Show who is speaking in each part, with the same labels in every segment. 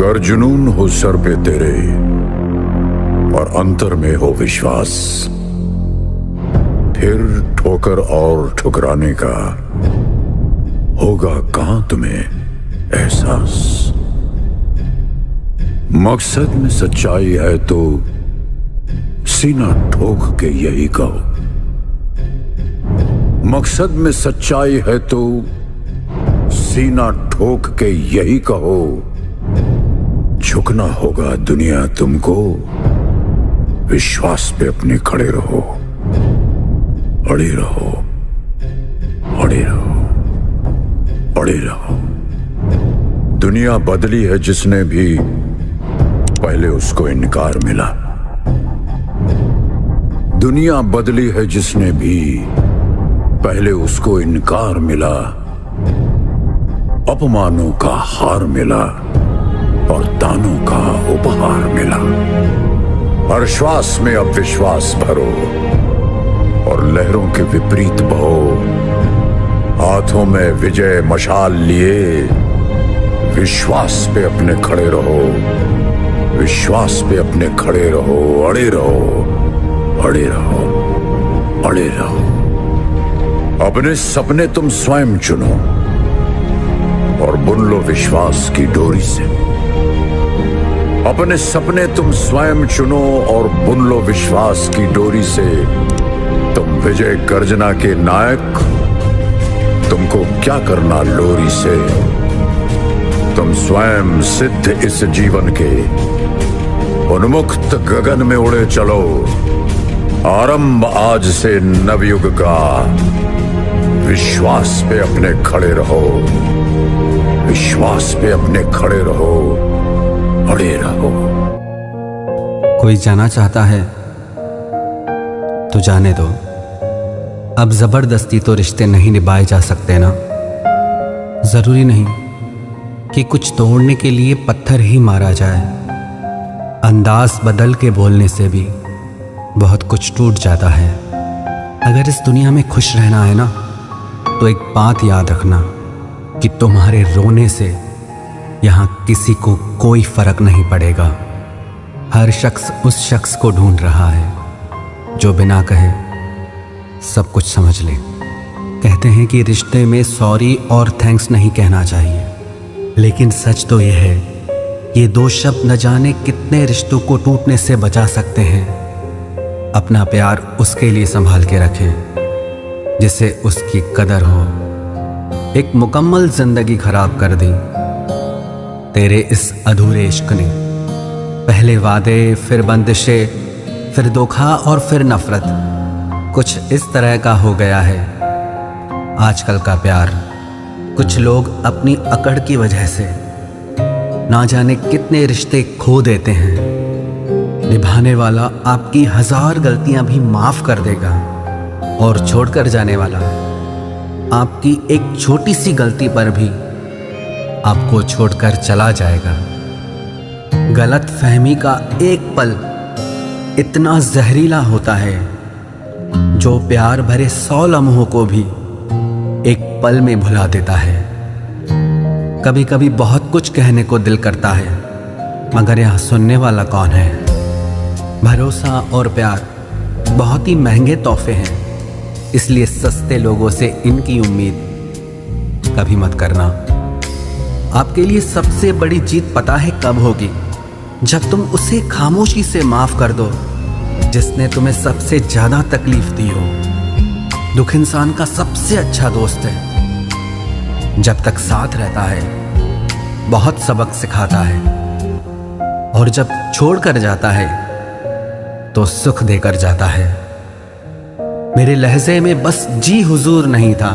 Speaker 1: अगर जुनून हो सर पे तेरे और अंतर में हो विश्वास, फिर ठोकर और ठुकराने का होगा कहां तुम्हें एहसास। मकसद में सच्चाई है तो सीना ठोक के यही कहो, मकसद में सच्चाई है तो सीना ठोक के यही कहो। झुकना होगा दुनिया तुमको, विश्वास पे अपने खड़े रहो, अड़े रहो, अड़े रहो, अड़े रहो। दुनिया बदली है जिसने भी पहले उसको इनकार मिला, दुनिया बदली है जिसने भी पहले उसको इनकार मिला। अपमानों का हार मिला और दानों का उपहार मिला। हर श्वास में अब विश्वास भरो और लहरों के विपरीत बहो। हाथों में विजय मशाल लिए विश्वास पे अपने खड़े रहो, विश्वास पे अपने खड़े रहो, अड़े रहो, अड़े रहो, अड़े रहो। अपने सपने तुम स्वयं चुनो और बुन लो विश्वास की डोरी से। अपने सपने तुम स्वयं चुनो और बुन लो विश्वास की डोरी से। तुम विजय गर्जना के नायक, तुमको क्या करना लोरी से। तुम स्वयं सिद्ध इस जीवन के, उन्मुक्त गगन में उड़े चलो। आरंभ आज से नवयुग का, विश्वास पे अपने खड़े रहो, विश्वास पे अपने खड़े रहो, अड़े रहो।
Speaker 2: कोई जाना चाहता है तो जाने दो, अब जबरदस्ती तो रिश्ते नहीं निभाए जा सकते ना। जरूरी नहीं कि कुछ तोड़ने के लिए पत्थर ही मारा जाए। अंदाज बदल के बोलने से भी बहुत कुछ टूट जाता है। अगर इस दुनिया में खुश रहना है ना, तो एक बात याद रखना कि तुम्हारे रोने से यहाँ किसी को कोई फर्क नहीं पड़ेगा। हर शख्स उस शख्स को ढूंढ रहा है जो बिना कहे सब कुछ समझ ले। कहते हैं कि रिश्ते में सॉरी और थैंक्स नहीं कहना चाहिए, लेकिन सच तो यह है, ये दो शब्द न जाने कितने रिश्तों को टूटने से बचा सकते हैं। अपना प्यार उसके लिए संभाल के रखें जिसे उसकी कदर हो। एक मुकम्मल जिंदगी खराब कर दी तेरे इस अधूरे इश्क ने। पहले वादे, फिर बंदिशें, फिर धोखा और फिर नफरत। कुछ इस तरह का हो गया है आजकल का प्यार। कुछ लोग अपनी अकड़ की वजह से ना जाने कितने रिश्ते खो देते हैं। निभाने वाला आपकी 1000 गलतियां भी माफ कर देगा और छोड़कर जाने वाला आपकी एक छोटी सी गलती पर भी आपको छोड़कर चला जाएगा। गलत फहमी का एक पल इतना जहरीला होता है जो प्यार भरे 100 लम्हों को भी एक पल में भुला देता है। कभी कभी बहुत कुछ कहने को दिल करता है, मगर यहाँ सुनने वाला कौन है। भरोसा और प्यार बहुत ही महंगे तोहफे हैं, इसलिए सस्ते लोगों से इनकी उम्मीद कभी मत करना। आपके लिए सबसे बड़ी जीत पता है कब होगी? जब तुम उसे खामोशी से माफ कर दो जिसने तुम्हें सबसे ज्यादा तकलीफ दी हो। दुख इंसान का सबसे अच्छा दोस्त है। जब तक साथ रहता है बहुत सबक सिखाता है, और जब छोड़ कर जाता है तो सुख देकर जाता है। मेरे लहजे में बस जी हुजूर नहीं था,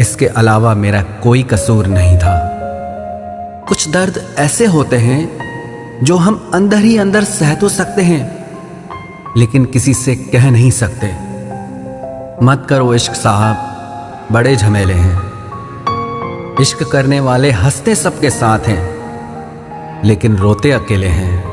Speaker 2: इसके अलावा मेरा कोई कसूर नहीं था। कुछ दर्द ऐसे होते हैं जो हम अंदर ही अंदर सह तो सकते हैं, लेकिन किसी से कह नहीं सकते। मत करो इश्क साहब, बड़े झमेले हैं। इश्क करने वाले हंसते सबके साथ हैं, लेकिन रोते अकेले हैं।